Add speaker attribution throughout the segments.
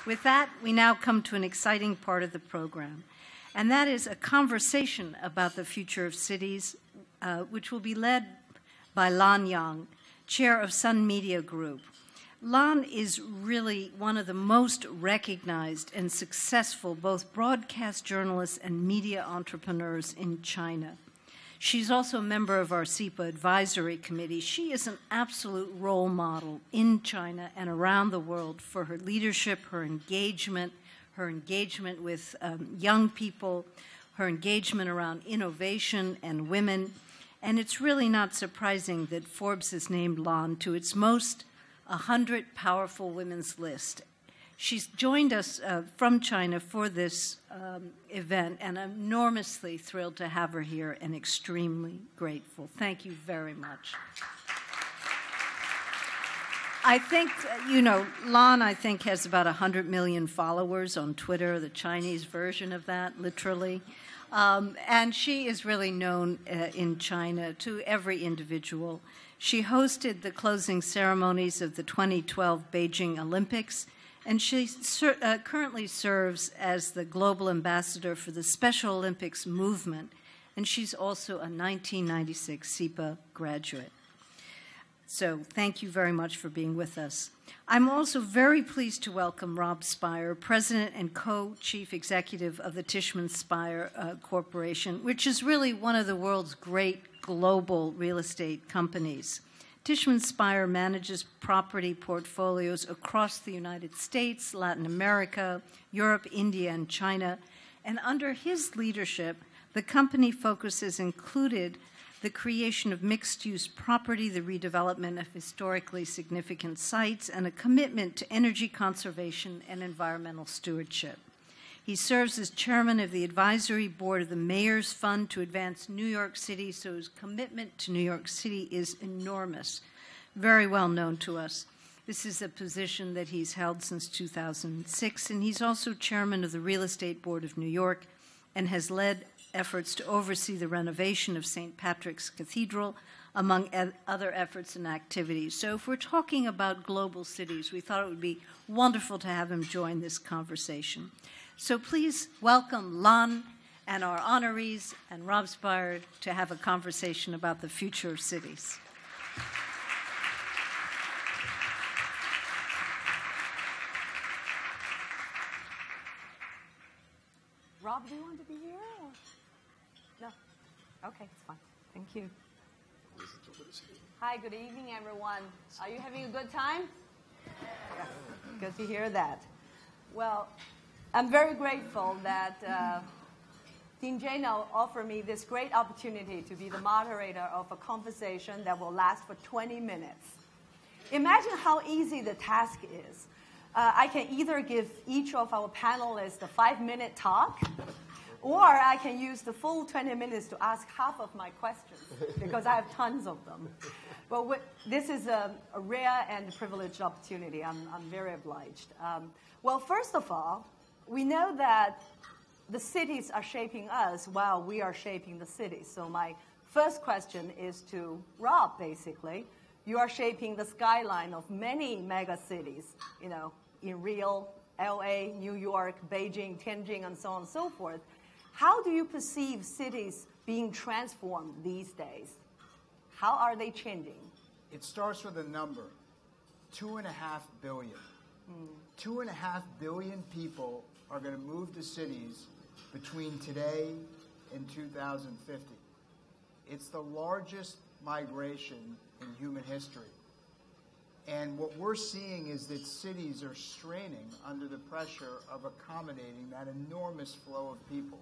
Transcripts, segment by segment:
Speaker 1: With that, we now come to an exciting part of the program, and that is a conversation about the future of cities, which will be led by Lan Yang, chair of Sun Media Group. Lan is really one of the most recognized and successful both broadcast journalists and media entrepreneurs in China. She's also a member of our SIPA advisory committee. She is an absolute role model in China and around the world for her leadership, her engagement with young people, her engagement around innovation and women. And it's really not surprising that Forbes has named Lan to its most 100 powerful women's list. She's joined us from China for this event, and I'm enormously thrilled to have her here and extremely grateful. Thank you very much. I think, Lan, I think, has about 100 million followers on Twitter, the Chinese version of that, literally. And she is really known in China to every individual. She hosted the closing ceremonies of the 2012 Beijing Olympics, and she currently serves as the global ambassador for the Special Olympics movement, and she's also a 1996 SIPA graduate. So thank you very much for being with us. I'm also very pleased to welcome Rob Spire, President and Co-Chief Executive of the Tishman Speyer Corporation, which is really one of the world's great global real estate companies. Tishman Speyer manages property portfolios across the United States, Latin America, Europe, India, and China. And under his leadership, the company focuses included the creation of mixed-use property, the redevelopment of historically significant sites, and a commitment to energy conservation and environmental stewardship. He serves as chairman of the advisory board of the Mayor's Fund to advance New York City, so his commitment to New York City is enormous, very well known to us. This is a position that he's held since 2006, and he's also chairman of the Real Estate Board of New York and has led efforts to oversee the renovation of St. Patrick's Cathedral, among other efforts and activities. So if we're talking about global cities, we thought it would be wonderful to have him join this conversation. So please welcome Lan and our honorees and Rob Spire to have a conversation about the future of cities.
Speaker 2: Rob, do you want to be here? Or? No? Okay, it's fine. Thank you. Hi, good evening, everyone. Are you having a good time? Yeah. Good to hear that. Well, I'm very grateful that Dean Jano offered me this great opportunity to be the moderator of a conversation that will last for 20 minutes. Imagine how easy the task is. I can either give each of our panelists a 5-minute talk, or I can use the full 20 minutes to ask half of my questions, because I have tons of them. But this is a rare and privileged opportunity. I'm very obliged. Well, first of all, we know that the cities are shaping us while we are shaping the cities. So my first question is to Rob, basically. You are shaping the skyline of many mega cities, in Rio, LA, New York, Beijing, Tianjin, and so on and so forth. How do you perceive cities being transformed these days? How are they changing?
Speaker 3: It starts with a number, 2.5 billion. 2.5 billion people are going to move to cities between today and 2050. It's the largest migration in human history. And what we're seeing is that cities are straining under the pressure of accommodating that enormous flow of people.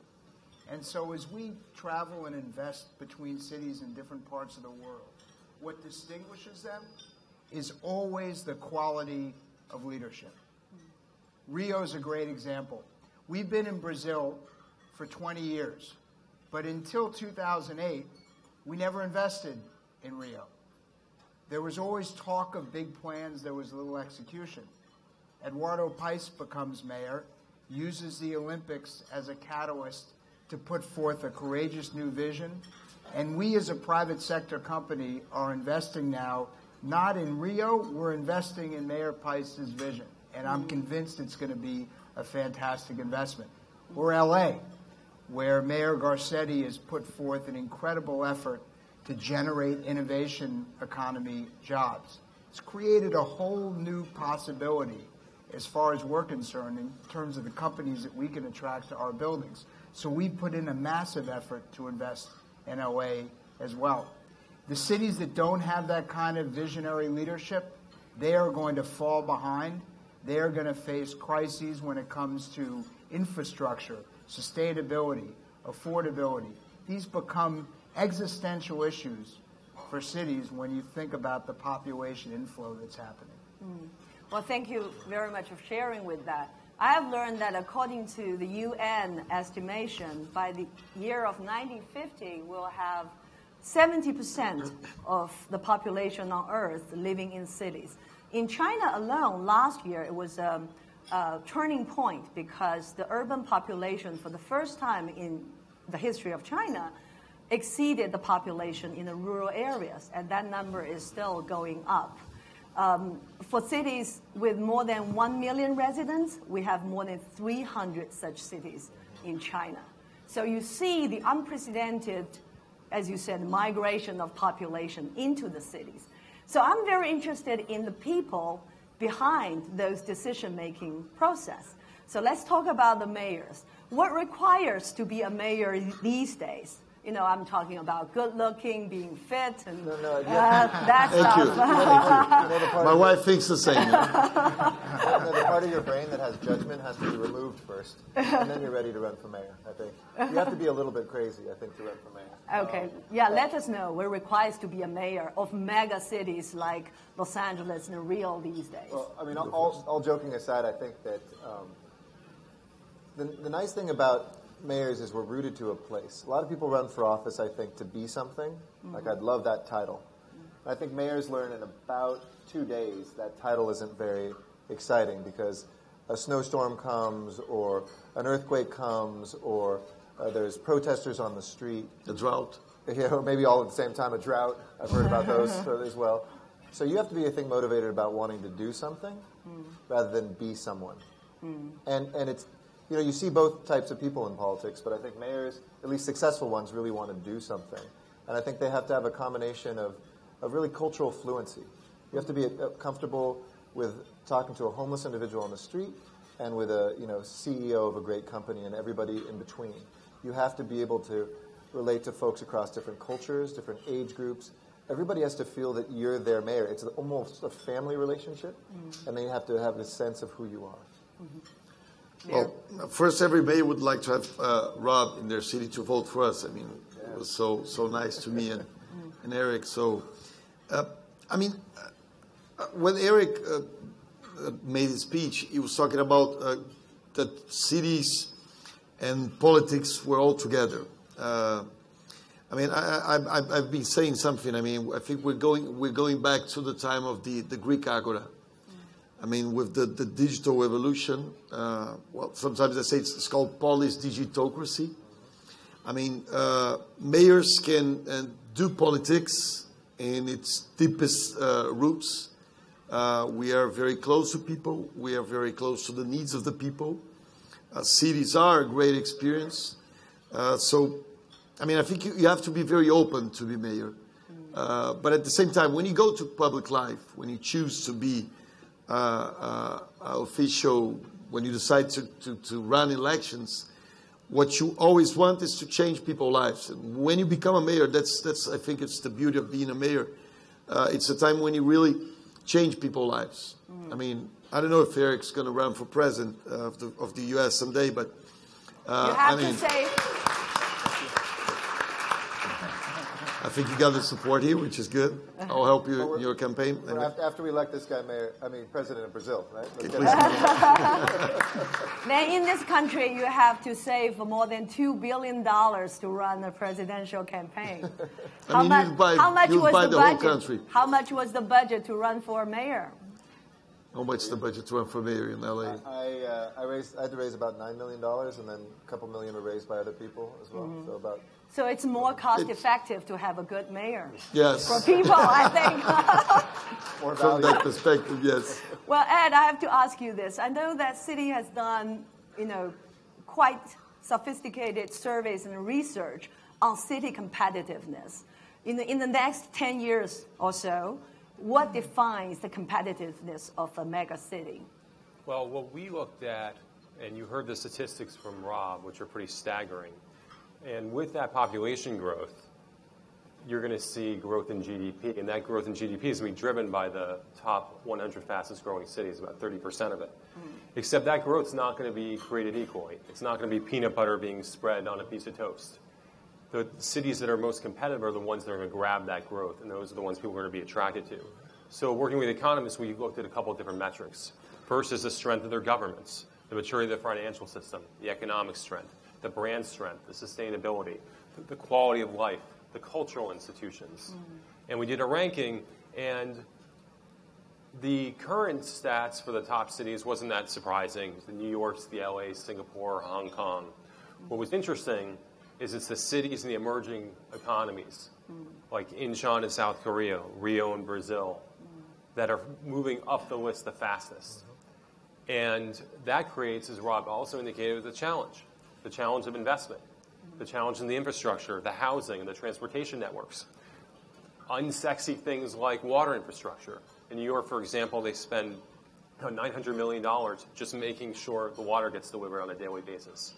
Speaker 3: And so as we travel and invest between cities in different parts of the world, what distinguishes them is always the quality of leadership. Rio is a great example. We've been in Brazil for 20 years, but until 2008, we never invested in Rio. There was always talk of big plans, there was little execution. Eduardo Paes becomes mayor, uses the Olympics as a catalyst to put forth a courageous new vision, and we as a private sector company are investing now, not in Rio, we're investing in Mayor Paes' vision. And I'm convinced it's going to be a fantastic investment. Or LA, where Mayor Garcetti has put forth an incredible effort to generate innovation economy jobs. It's created a whole new possibility as far as we're concerned in terms of the companies that we can attract to our buildings. So we put in a massive effort to invest in LA as well. The cities that don't have that kind of visionary leadership, they are going to fall behind. They are going to face crises when it comes to infrastructure, sustainability, affordability. These become existential issues for cities when you think about the population inflow that's happening.
Speaker 2: Well, thank you very much for sharing with that. I have learned that according to the UN estimation, by the year of 1950, we'll have 70% of the population on Earth living in cities. In China alone, last year, it was a turning point because the urban population, for the first time in the history of China, exceeded the population in the rural areas, and that number is still going up. For cities with more than 1 million residents, we have more than 300 such cities in China. So you see the unprecedented, as you said, migration of population into the cities. So I'm very interested in the people behind those decision-making process. So let's talk about the mayors. What requires to be a mayor these days? You know, I'm talking about good-looking, being fit, and that stuff.
Speaker 4: Thank you.
Speaker 5: My wife thinks the same.
Speaker 4: The part of your brain that has judgment has to be removed first, and then you're ready to run for mayor, I think. You have to be a little bit crazy, I think, to run for mayor.
Speaker 2: Okay. Let us know what requires to be a mayor of mega cities like Los Angeles and Rio these days.
Speaker 4: Well, I mean, all joking aside, I think that the nice thing about mayors is we're rooted to a place. A lot of people run for office, I think, to be something. Like, I'd love that title. I think mayors learn in about 2 days that title isn't very exciting because a snowstorm comes or an earthquake comes or there's protesters on the street.
Speaker 5: A drought.
Speaker 4: Yeah, or maybe all at the same time, a drought. I've heard about those as well. So you have to be, I think, motivated about wanting to do something rather than be someone. And it's, you know, you see both types of people in politics, but I think mayors, at least successful ones, really want to do something. And I think they have to have a combination of really cultural fluency. You have to be comfortable with talking to a homeless individual on the street and with a CEO of a great company and everybody in between. You have to be able to relate to folks across different cultures, different age groups. Everybody has to feel that you're their mayor. It's almost a family relationship, and then you have to have this sense of who you are.
Speaker 5: Well, first, every mayor would like to have Rob in their city to vote for us. I mean, it was so nice to me and Eric. So, when Eric made his speech, he was talking about that cities and politics were all together. I've been saying something. I mean, I think we're going back to the time of the Greek agora. I mean, with the digital evolution, well, sometimes I say it's called polis digitocracy. I mean, mayors can do politics in its deepest roots. We are very close to people. We are very close to the needs of the people. Cities are a great experience. So, I mean, I think you have to be very open to be mayor. But at the same time, when you go to public life, when you choose to be official, when you decide to run elections, what you always want is to change people's lives. And when you become a mayor, that's I think it's the beauty of being a mayor. It's a time when you really change people's lives. I mean, I don't know if Eric's going to run for president of the U.S. someday, but
Speaker 2: you have to say.
Speaker 5: I think you got the support here, which is good. I'll help you in your campaign.
Speaker 4: After we elect this guy president of Brazil, right?
Speaker 2: Then in this country, you have to save more than $2 billion to run a presidential campaign. How much was the budget to run for mayor?
Speaker 5: How much the budget to run for mayor in LA?
Speaker 4: I had to raise about $9 million, and then a couple million were raised by other people as well.
Speaker 2: So it's more cost effective to have a good mayor.
Speaker 5: Yes.
Speaker 2: For people, I think.
Speaker 4: More
Speaker 5: From
Speaker 4: value.
Speaker 5: that perspective, yes.
Speaker 2: Well, Ed, I have to ask you this. I know that city has done, quite sophisticated surveys and research on city competitiveness. In the next 10 years or so, what defines the competitiveness of a mega city?
Speaker 6: Well, what we looked at, and you heard the statistics from Rob, which are pretty staggering, and with that population growth, you're going to see growth in GDP, and that growth in GDP is going to be driven by the top 100 fastest growing cities, about 30% of it. Except that growth's not going to be created equally. It's not going to be peanut butter being spread on a piece of toast. The cities that are most competitive are the ones that are going to grab that growth, and those are the ones people are going to be attracted to. So working with economists, we looked at a couple of different metrics. First is the strength of their governments, the maturity of the financial system, the economic strength, the brand strength, the sustainability, the quality of life, the cultural institutions. And we did a ranking, and the current stats for the top cities wasn't that surprising. The New York's, the LA, Singapore, Hong Kong. What was interesting is it's the cities and the emerging economies, like Incheon in South Korea, Rio in Brazil, that are moving up the list the fastest. And that creates, as Rob also indicated, the challenge of investment, the challenge in the infrastructure, the housing, and the transportation networks. Unsexy things like water infrastructure. In New York, for example, they spend $900 million just making sure the water gets delivered on a daily basis.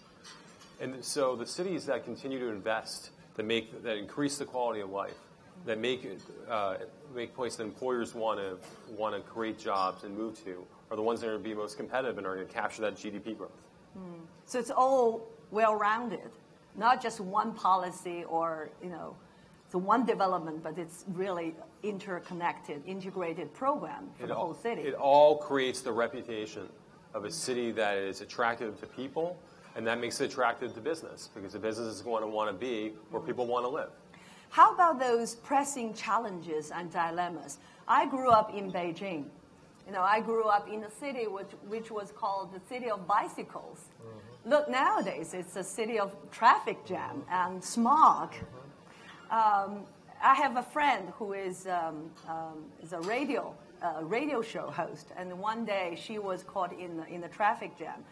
Speaker 6: And so the cities that continue to invest, that increase the quality of life, that make places that employers want to create jobs and move to, are the ones that are going to be most competitive and are going to capture that GDP growth.
Speaker 2: So it's all well-rounded, not just one policy or the one development, but it's really interconnected, integrated program for the whole city.
Speaker 6: It all creates the reputation of a city that is attractive to people, and that makes it attractive to business, because the business is going to want to be where people want to live.
Speaker 2: How about those pressing challenges and dilemmas? I grew up in Beijing. I grew up in a city which was called the city of bicycles. Look, nowadays it's a city of traffic jam and smog. I have a friend who is a radio show host, and one day she was caught in the traffic jam.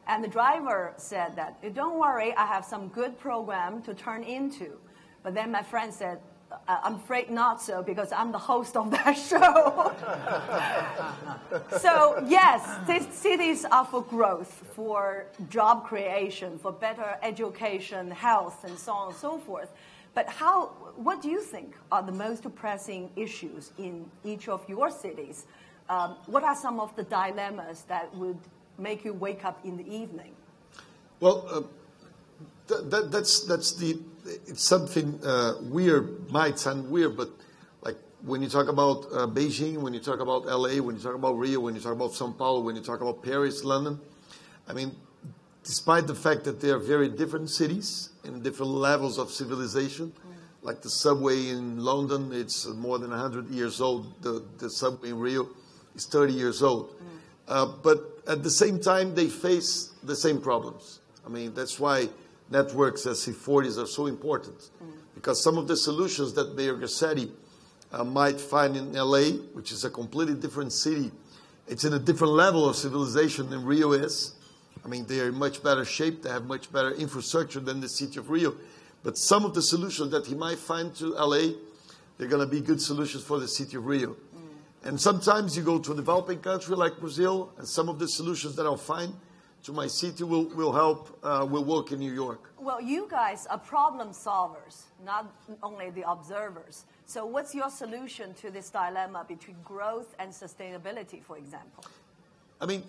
Speaker 2: And the driver said that, don't worry, I have some good program to turn into. But then my friend said, I'm afraid not so, because I'm the host of that show. So yes, these cities are for growth, for job creation, for better education, health, and so on and so forth. But what do you think are the most pressing issues in each of your cities? What are some of the dilemmas that would make you wake up in the evening?
Speaker 5: Well, it's something weird, might sound weird, but like when you talk about Beijing, when you talk about LA, when you talk about Rio, when you talk about São Paulo, when you talk about Paris, London, I mean, despite the fact that they are very different cities and different levels of civilization, like the subway in London, it's more than 100 years old. The subway in Rio is 30 years old. But at the same time, they face the same problems. I mean, that's why networks as C40s are so important, because some of the solutions that Mayor Garcetti might find in LA, which is a completely different city, it's in a different level of civilization than Rio is. I mean, they are in much better shape, they have much better infrastructure than the city of Rio. But some of the solutions that he might find to LA, they're going to be good solutions for the city of Rio. And sometimes you go to a developing country like Brazil, and some of the solutions that I'll find to my city will work in New York.
Speaker 2: Well, you guys are problem solvers, not only the observers. So what's your solution to this dilemma between growth and sustainability, for example?
Speaker 5: I mean,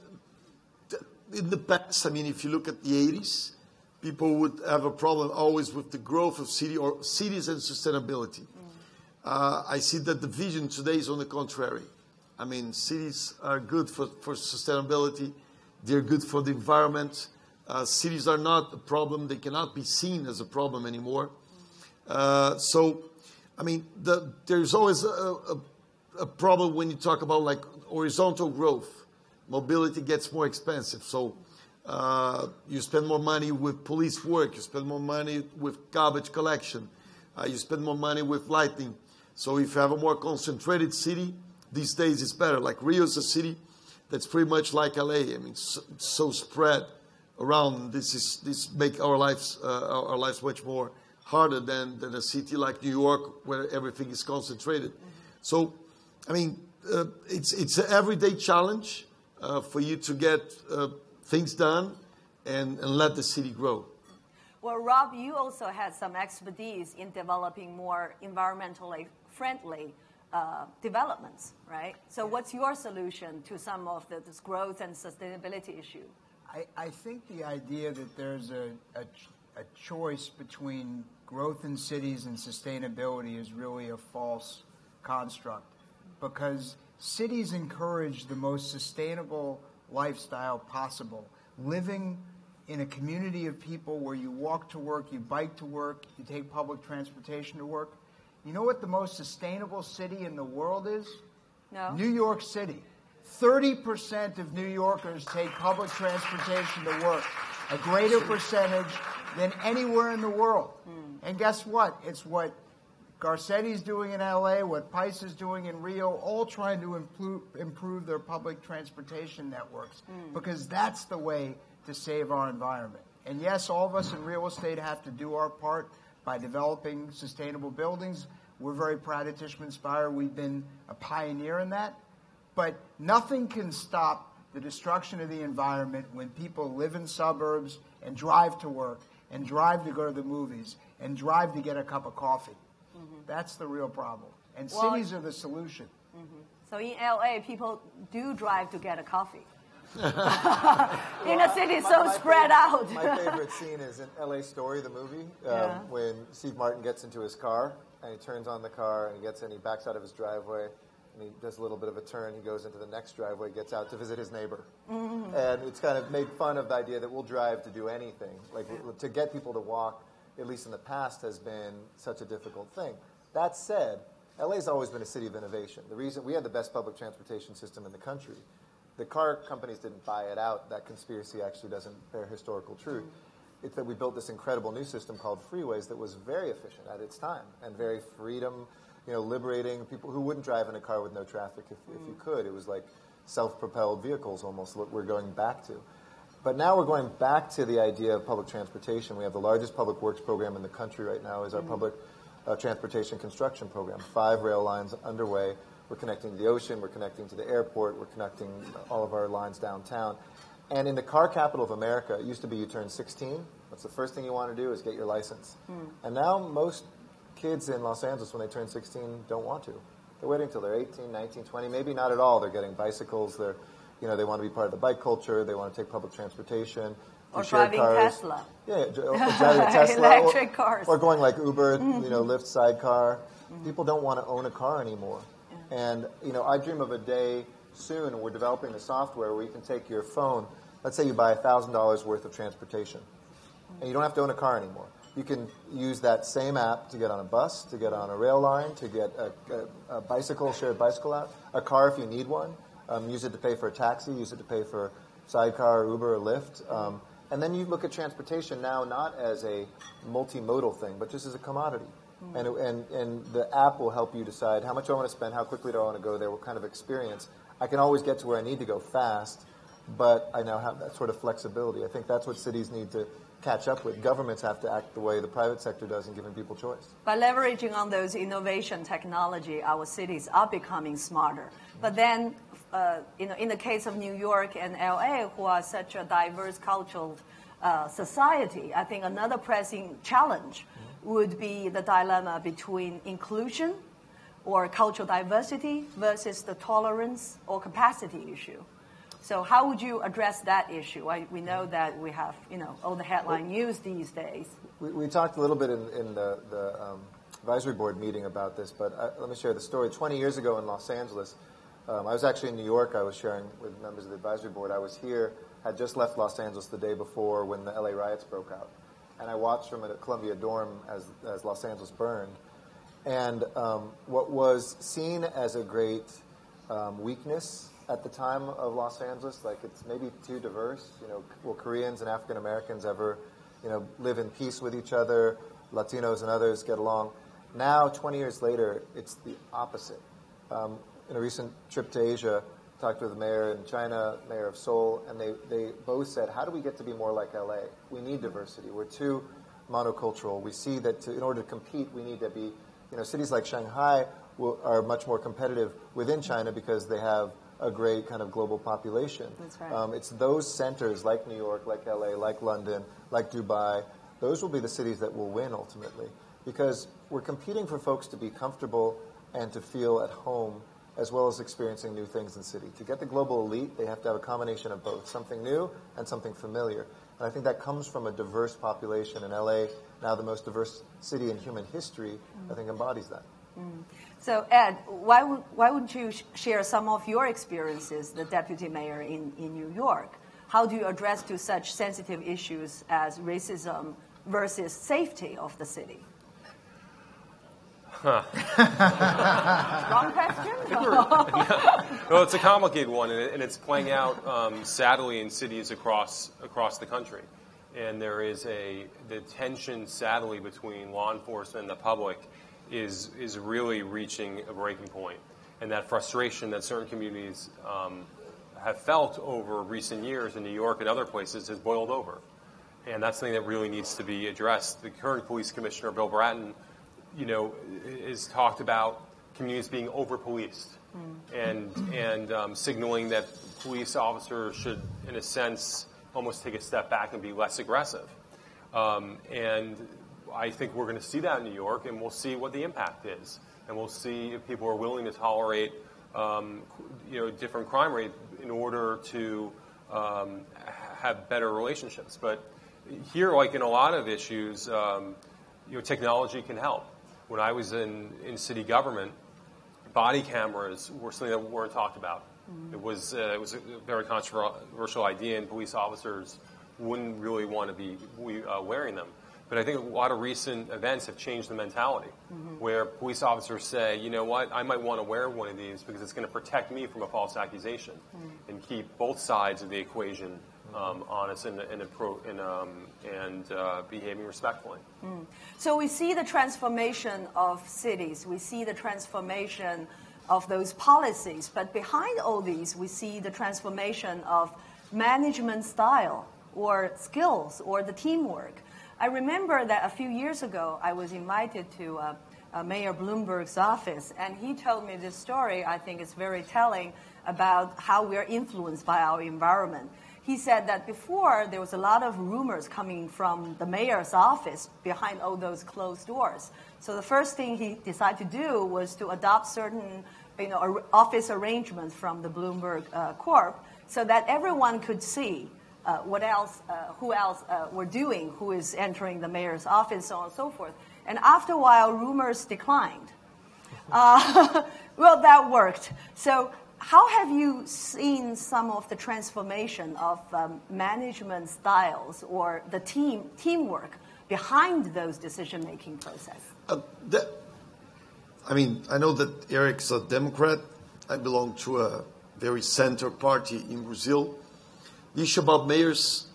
Speaker 5: in the past, I mean, if you look at the 80s, people would have a problem always with the growth of cities and sustainability. I see that the vision today is on the contrary. I mean, cities are good for sustainability. They're good for the environment. Cities are not a problem. They cannot be seen as a problem anymore. So, I mean, there's always a problem when you talk about like horizontal growth. mobility gets more expensive. So you spend more money with police work, you spend more money with garbage collection, you spend more money with lighting. So if you have a more concentrated city, these days it's better. Like Rio is a city that's pretty much like LA. I mean, so spread around. This make our lives much more harder than a city like New York where everything is concentrated. So, I mean, it's an everyday challenge for you to get things done and let the city grow.
Speaker 2: Well, Rob, you also had some expertise in developing more environmentally friendly developments, right? So what's your solution to some of this growth and sustainability issue?
Speaker 3: I think the idea that there's a choice between growth in cities and sustainability is really a false construct, because cities encourage the most sustainable lifestyle possible. Living in a community of people where you walk to work, you bike to work, you take public transportation to work. You know what the most sustainable city in the world is?
Speaker 2: No.
Speaker 3: New York City. 30% of New Yorkers take public transportation to work, a greater percentage than anywhere in the world. And guess what? It's what Garcetti's doing in LA, what Pice is doing in Rio, all trying to improve their public transportation networks, because that's the way to save our environment. And yes, all of us in real estate have to do our part by developing sustainable buildings. We're very proud at Tishman Speyer. We've been a pioneer in that. But nothing can stop the destruction of the environment when people live in suburbs and drive to work and drive to go to the movies and drive to get a cup of coffee. That's the real problem. And cities are the solution.
Speaker 2: So in LA, people do drive to get a coffee. In a city so spread out.
Speaker 4: My favorite scene is in LA Story, the movie, when Steve Martin gets into his car and he turns on the car and he gets in, he backs out of his driveway and he does a little bit of a turn, he goes into the next driveway, gets out to visit his neighbor. And it's kind of made fun of the idea that we'll drive to do anything. Like to get people to walk, at least in the past, has been such a difficult thing. That said, LA's always been a city of innovation. The reason we had the best public transportation system in the country, the car companies didn't buy it out. That conspiracy actually doesn't bear historical truth. It's that we built this incredible new system called freeways that was very efficient at its time and very freedom, liberating people who wouldn't drive in a car with no traffic if you could. It was like self-propelled vehicles almost, what we're going back to. But now we're going back to the idea of public transportation. We have the largest public works program in the country right now is our public transportation construction program. 5 rail lines underway. We're connecting to the ocean, we're connecting to the airport, we're connecting all of our lines downtown. And in the car capital of America, it used to be you turn 16. That's the first thing you want to do is get your license. And now most kids in Los Angeles, when they turn 16, don't want to. They're waiting until they're 18, 19, 20, maybe not at all. They're getting bicycles. They're, they want to be part of the bike culture. They want to take public transportation.
Speaker 2: Or driving Tesla.
Speaker 4: Yeah, or driving a Tesla.
Speaker 2: Electric cars.
Speaker 4: Or going like Uber, Lyft sidecar. People don't want to own a car anymore. And, I dream of a day soon, and we're developing the software where you can take your phone. Let's say you buy $1,000 worth of transportation, and you don't have to own a car anymore. You can use that same app to get on a bus, to get on a rail line, to get a bicycle, shared bicycle out, a car if you need one. Use it to pay for a taxi, use it to pay for sidecar, Uber, or Lyft. And then you look at transportation now not as a multimodal thing, but just as a commodity. And the app will help you decide how much I want to spend, how quickly do I want to go there, what kind of experience. I can always get to where I need to go fast, but I now have that sort of flexibility. I think that's what cities need to catch up with. Governments have to act the way the private sector does in giving people choice.
Speaker 2: By leveraging on those innovation technology, our cities are becoming smarter. But then, in the case of New York and LA, who are such a diverse cultural society, I think another pressing challenge would be the dilemma between inclusion or cultural diversity versus the tolerance or capacity issue. So how would you address that issue? We know that we have, all the headline news these days.
Speaker 4: We talked a little bit in the advisory board meeting about this, but let me share the story. 20 years ago in Los Angeles, I was actually in New York. I was sharing with members of the advisory board. I was here, had just left Los Angeles the day before when the LA riots broke out. And I watched from a Columbia dorm as Los Angeles burned. And what was seen as a great weakness at the time of Los Angeles, like it's maybe too diverse. Will Koreans and African Americans ever, live in peace with each other? Latinos and others get along. Now, 20 years later, it's the opposite. In a recent trip to Asia, talked with the mayor in China, mayor of Seoul, and they both said, how do we get to be more like LA? We need diversity. We're too monocultural. We see that in order to compete, we need to be, cities like Shanghai are much more competitive within China because they have a great kind of global population.
Speaker 2: That's right.
Speaker 4: It's those centers like New York, like LA, like London, like Dubai, those will be the cities that will win ultimately because we're competing for folks to be comfortable and to feel at home as well as experiencing new things in the city. To get the global elite, they have to have a combination of both, something new and something familiar. And I think that comes from a diverse population, and LA, now the most diverse city in human history, I think embodies that.
Speaker 2: So, Ed, why wouldn't you share some of your experiences, the deputy mayor in New York? How do you address to such sensitive issues as racism versus safety of the city? Wrong question?
Speaker 6: Well, it's a complicated one, and it's playing out sadly in cities across the country. And there is the tension, sadly, between law enforcement and the public is really reaching a breaking point. And that frustration that certain communities have felt over recent years in New York and other places has boiled over. And that's something that really needs to be addressed. The current police commissioner, Bill Bratton, is talked about communities being over-policed and signaling that police officers should, in a sense, almost take a step back and be less aggressive. And I think we're going to see that in New York, and we'll see what the impact is. And we'll see if people are willing to tolerate, different crime rate in order to have better relationships. But here, like in a lot of issues, technology can help. When I was in city government, body cameras were something that weren't talked about. It was a very controversial idea, and police officers wouldn't really want to be wearing them. But I think a lot of recent events have changed the mentality, where police officers say, you know what, I might want to wear one of these because it's going to protect me from a false accusation and keep both sides of the equation honest and behaving respectfully.
Speaker 2: So we see the transformation of cities. We see the transformation of those policies. But behind all these, we see the transformation of management style or skills or the teamwork. I remember that a few years ago, I was invited to Mayor Bloomberg's office, and he told me this story. I think it's very telling about how we are influenced by our environment. He said that before, there was a lot of rumors coming from the mayor's office behind all those closed doors. So the first thing he decided to do was to adopt certain office arrangements from the Bloomberg Corp so that everyone could see who else were doing, who is entering the mayor's office, so on and so forth. And after a while, rumors declined. Well, that worked. So how have you seen some of the transformation of management styles or the teamwork behind those decision-making process?
Speaker 5: I know that Eric's a Democrat. I belong to a very center party in Brazil. The issue about mayors,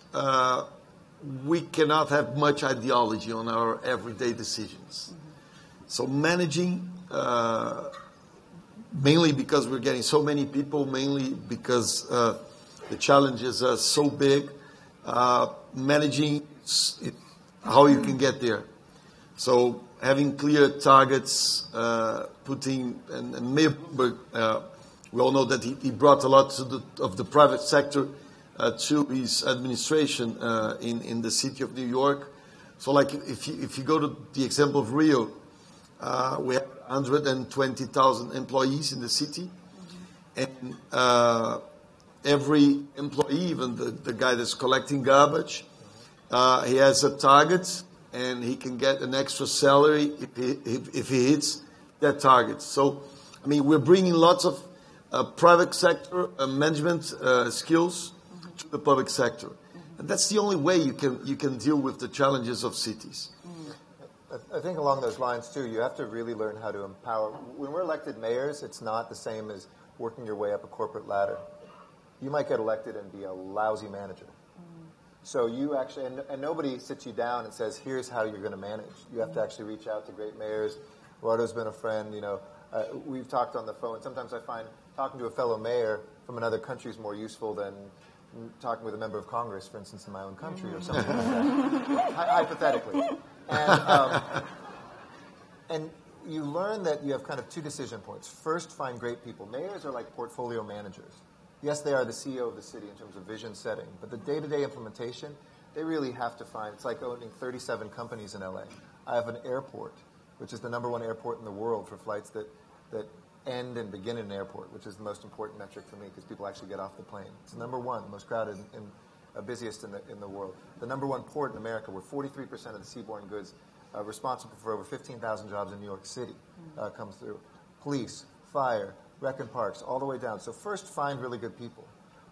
Speaker 5: we cannot have much ideology on our everyday decisions. So managing, mainly because we're getting so many people, mainly because the challenges are so big, managing how you can get there. So having clear targets, putting, and Mayor Bloomberg, we all know that he brought a lot of the private sector to his administration in the city of New York. So like if you go to the example of Rio, we have 120,000 employees in the city, and every employee, even the guy that's collecting garbage, he has a target, and he can get an extra salary if he hits that target. So, we're bringing lots of private sector management skills to the public sector, and that's the only way you can deal with the challenges of cities.
Speaker 4: I think along those lines, too, you have to really learn how to empower. When we're elected mayors, it's not the same as working your way up a corporate ladder, you might get elected and be a lousy manager. So you actually, and nobody sits you down and says, here's how you're going to manage. You have to actually reach out to great mayors. Eduardo's been a friend, we've talked on the phone. Sometimes I find talking to a fellow mayor from another country is more useful than talking with a member of Congress, for instance, in my own country or something like that, hypothetically. And you learn that you have kind of two decision points. First, find great people. Mayors are like portfolio managers. Yes, they are the CEO of the city in terms of vision setting, but the day-to-day implementation, they really have to find. It's like owning 37 companies in LA. I have an airport, which is the #1 airport in the world for flights that end and begin in an airport, which is the most important metric for me because people actually get off the plane. It's the #1, most crowded and busiest in the world. The #1 port in America, where 43% of the seaborne goods responsible for over 15,000 jobs in New York City comes through. Police, fire, rec and parks, all the way down. So first, find really good people.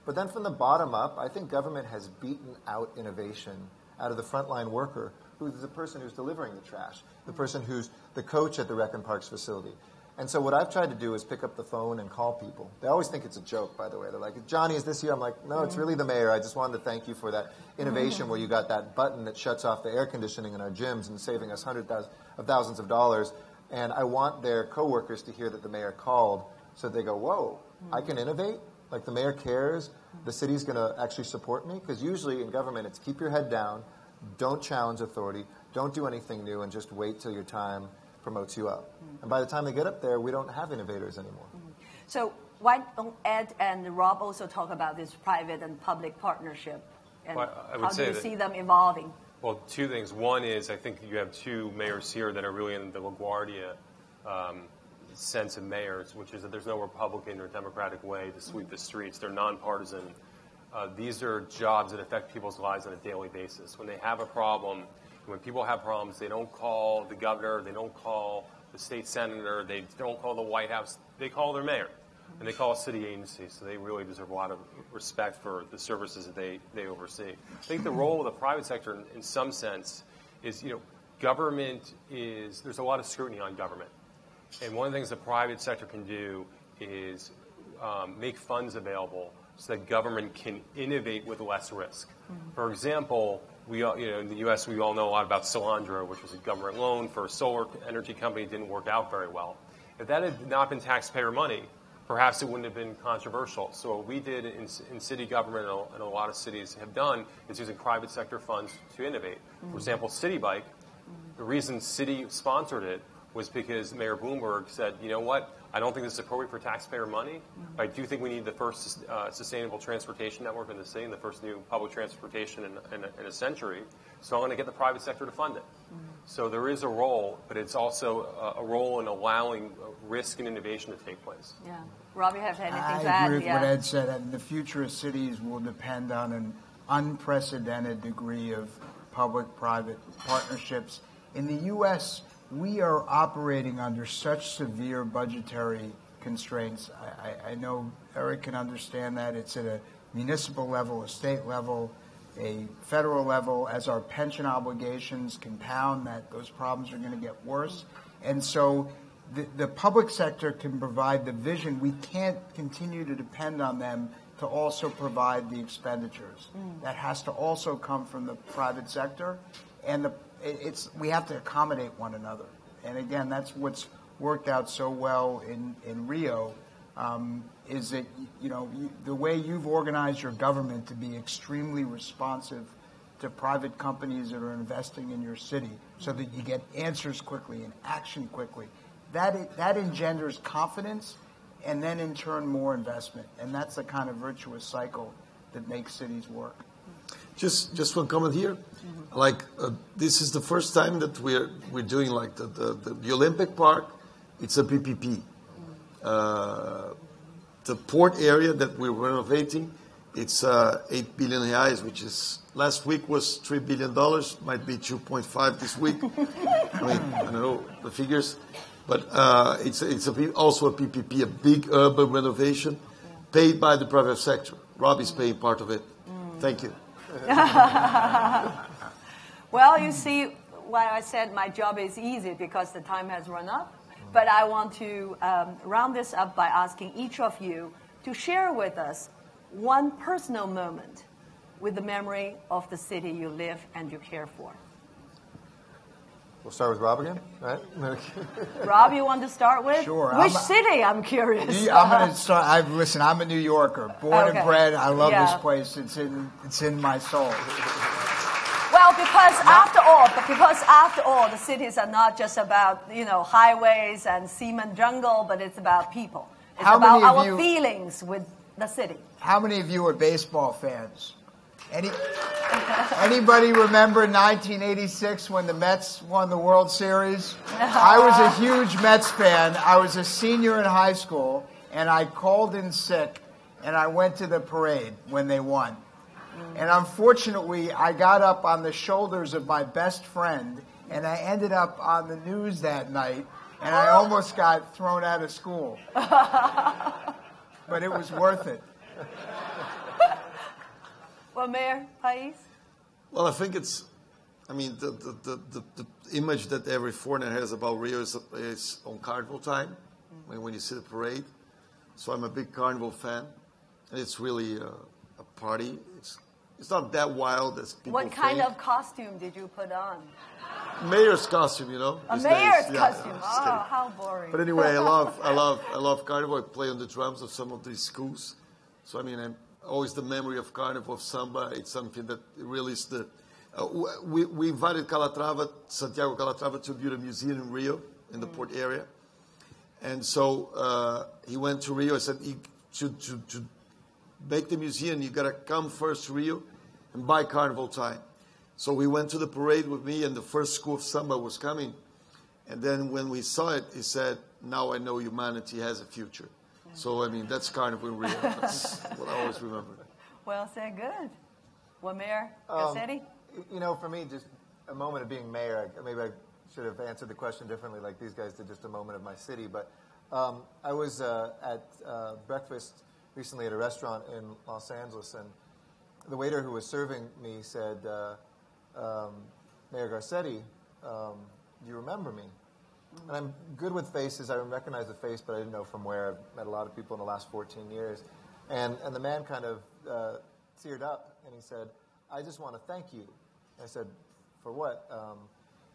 Speaker 4: But then from the bottom up, I think government has beaten out innovation out of the frontline worker, who's the person who's delivering the trash, the person who's the coach at the rec and parks facility. And so what I've tried to do is pick up the phone and call people. They always think it's a joke, by the way. They're like, Johnny, is this you? I'm like, no, it's really the mayor. I just wanted to thank you for that innovation where you got that button that shuts off the air conditioning in our gyms and saving us hundreds of thousands of dollars. And I want their coworkers to hear that the mayor called so they go, whoa, I can innovate? Like the mayor cares? The city's going to actually support me? Because usually in government, it's keep your head down, don't challenge authority, don't do anything new, and just wait till your time promotes you up. And by the time they get up there, we don't have innovators anymore.
Speaker 2: So why don't Ed and Rob also talk about this private and public partnership? And how do you see them evolving?
Speaker 6: Well, two things. One is I think you have two mayors here that are really in the LaGuardia sense of mayors, which is that there's no Republican or Democratic way to sweep the streets. They're nonpartisan. These are jobs that affect people's lives on a daily basis. When they have a problem, when people have problems, they don't call the governor, they don't call the state senator, they don't call the White House, they call their mayor. And they call a city agency, so they really deserve a lot of respect for the services that they oversee. I think the role of the private sector in some sense is, government there's a lot of scrutiny on government. And one of the things the private sector can do is make funds available so that government can innovate with less risk. For example, in the U.S., we all know a lot about Solandra, which was a government loan for a solar energy company. It didn't work out very well. If that had not been taxpayer money, perhaps it wouldn't have been controversial. So what we did in city government and a lot of cities have done is using private sector funds to innovate. For example, City Bike, the reason City sponsored it was because Mayor Bloomberg said, you know what, I don't think this is appropriate for taxpayer money, but I do think we need the first sustainable transportation network in the city and the first new public transportation in a century, so I'm going to get the private sector to fund it. So there is a role, but it's also a role in allowing risk and innovation to take place.
Speaker 2: Yeah. Rob, you have anything to add?
Speaker 3: I agree with what Ed said. And the future of cities will depend on an unprecedented degree of public-private partnerships. In the U.S., we are operating under such severe budgetary constraints. I know Eric can understand that. It's at a municipal level, a state level, a federal level. As our pension obligations compound, that those problems are going to get worse. And so the public sector can provide the vision. We can't continue to depend on them to also provide the expenditures. That has to also come from the private sector. And we have to accommodate one another. And again, that's what's worked out so well in Rio, is that, the way you've organized your government to be extremely responsive to private companies that are investing in your city so that you get answers quickly and action quickly. That engenders confidence and then in turn more investment. And that's the kind of virtuous cycle that makes cities work.
Speaker 5: Just one comment here. This is the first time that we're doing like the Olympic Park. It's a PPP. The port area that we're renovating, it's 8 billion reais, which is last week was $3 billion. Might be 2.5 this week. I don't know the figures, but it's also a PPP, a big urban renovation, paid by the private sector. Rob is paying part of it. Thank you.
Speaker 2: Well, you see, why I said my job is easy because the time has run up. But I want to round this up by asking each of you to share with us one personal moment with the memory of the city you live and you care for.
Speaker 4: We'll start with Rob again, right?
Speaker 2: Rob, you want to start with?
Speaker 3: Sure.
Speaker 2: Which city? I'm curious.
Speaker 3: I'm going to start. Listen, I'm a New Yorker, born and bred. I love this place. It's in my soul.
Speaker 2: Well, because after all, the cities are not just about highways and cement jungle, but it's about people. It's about our feelings with the city.
Speaker 3: How many of you are baseball fans? Anybody remember 1986 when the Mets won the World Series? I was a huge Mets fan. I was a senior in high school, and I called in sick, and I went to the parade when they won. And unfortunately, I got up on the shoulders of my best friend, and I ended up on the news that night, and I almost got thrown out of school. But it was worth it.
Speaker 2: Well, Mayor Pais?
Speaker 5: Well, I think the image that every foreigner has about Rio is on carnival time, when you see the parade. So I'm a big carnival fan, and it's really a party. It's not that wild as people
Speaker 2: What kind
Speaker 5: think.
Speaker 2: of costume did you put on?
Speaker 5: Mayor's costume,
Speaker 2: A mayor's costume. Oh, how boring.
Speaker 5: But anyway, I love carnival. I play on the drums of some of these schools. So I'm always the memory of carnival, of samba. It's something that really is the. We invited Santiago Calatrava, to build a museum in Rio, in the port area. And so he went to Rio. I said, to make the museum, you got to come first to Rio and buy carnival time. So we went to the parade with me, and the first school of samba was coming. And then when we saw it, he said, now I know humanity has a future. So, that's carnival in Rio. That's what I always remember.
Speaker 2: Well said, good. Well, Mayor Garcetti?
Speaker 4: For me, just a moment of being mayor, maybe I should have answered the question differently like these guys did, just a moment of my city. But I was at breakfast recently at a restaurant in Los Angeles, and the waiter who was serving me said, Mayor Garcetti, do you remember me? And I'm good with faces. I recognize the face, but I didn't know from where. I've met a lot of people in the last 14 years. And the man kind of teared up, and he said, I just want to thank you. I said, for what?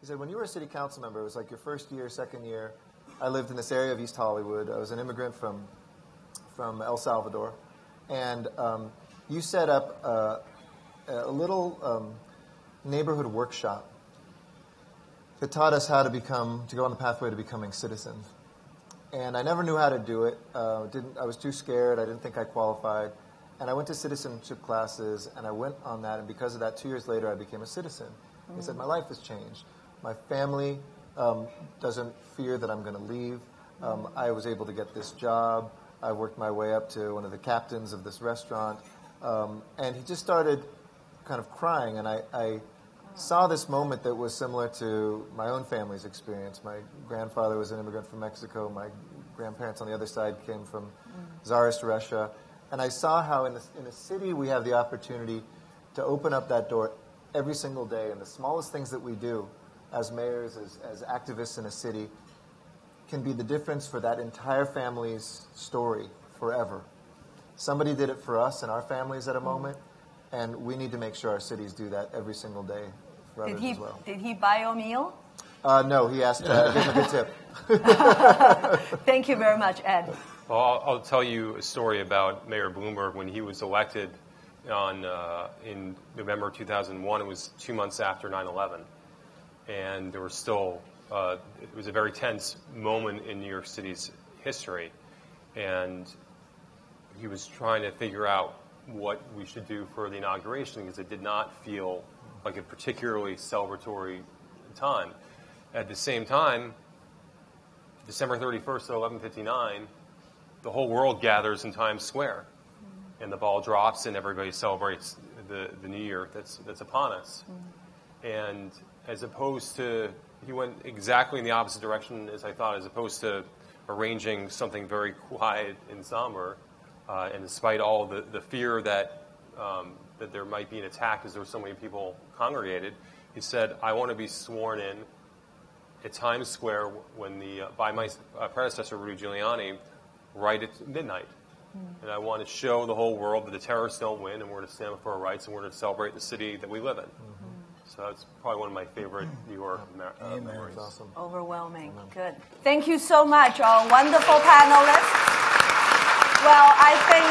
Speaker 4: He said, when you were a city council member, it was like your first year, second year. I lived in this area of East Hollywood. I was an immigrant from El Salvador. And you set up a little neighborhood workshop that taught us how to go on the pathway to becoming citizens. And I never knew how to do it. I was too scared. I didn't think I qualified. And I went to citizenship classes, and I went on that. And because of that, 2 years later, I became a citizen. He said, my life has changed. My family doesn't fear that I'm going to leave. I was able to get this job. I worked my way up to one of the captains of this restaurant. And he just started kind of crying. And I saw this moment that was similar to my own family's experience. My grandfather was an immigrant from Mexico. My grandparents on the other side came from Tsarist Russia. And I saw how in a city we have the opportunity to open up that door every single day. And the smallest things that we do as mayors, as activists in a city, can be the difference for that entire family's story forever. Somebody did it for us and our families at a moment, and we need to make sure our cities do that every single day for others as well.
Speaker 2: Did he buy your meal?
Speaker 4: No, he asked. I gave him a good tip.
Speaker 2: Thank you very much, Ed.
Speaker 6: Well, I'll tell you a story about Mayor Bloomberg when he was elected in November 2001. It was 2 months after 9/11, and there was still it was a very tense moment in New York City's history, and he was trying to figure out what we should do for the inauguration because it did not feel like a particularly celebratory time. At the same time, December 31st at 11:59, the whole world gathers in Times Square, and the ball drops, and everybody celebrates the new year that's upon us. And as opposed to, he went exactly in the opposite direction as I thought, as opposed to arranging something very quiet and somber, and despite all the fear that there might be an attack because there were so many people congregated, he said, I want to be sworn in at Times Square when by my predecessor, Rudy Giuliani, right at midnight. And I want to show the whole world that the terrorists don't win, and we're going to stand up for our rights, and we're going to celebrate the city that we live in. So that's probably one of my favorite New York memories.
Speaker 4: That's awesome.
Speaker 2: Overwhelming. Good. Thank you so much, our wonderful panelists. Well, I think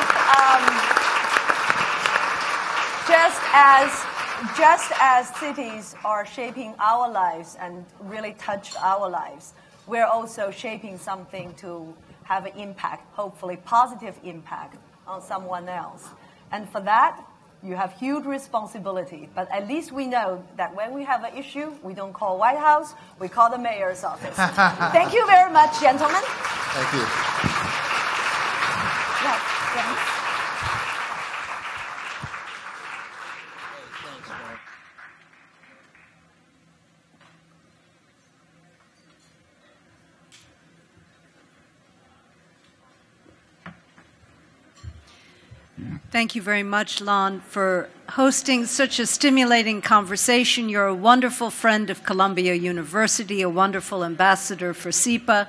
Speaker 2: just as cities are shaping our lives and really touched our lives, we're also shaping something to have an impact, hopefully positive impact on someone else. And for that, you have huge responsibility. But at least we know that when we have an issue, we don't call White House, we call the mayor's office. Thank you very much, gentlemen.
Speaker 4: Thank you.
Speaker 2: Yes, thanks.
Speaker 1: Thank you very much, Lon, for hosting such a stimulating conversation. You're a wonderful friend of Columbia University, a wonderful ambassador for SIPA.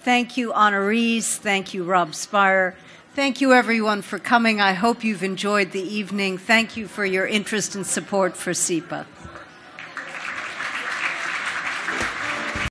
Speaker 1: Thank you, honorees. Thank you, Rob Spire. Thank you, everyone, for coming. I hope you've enjoyed the evening. Thank you for your interest and support for SIPA.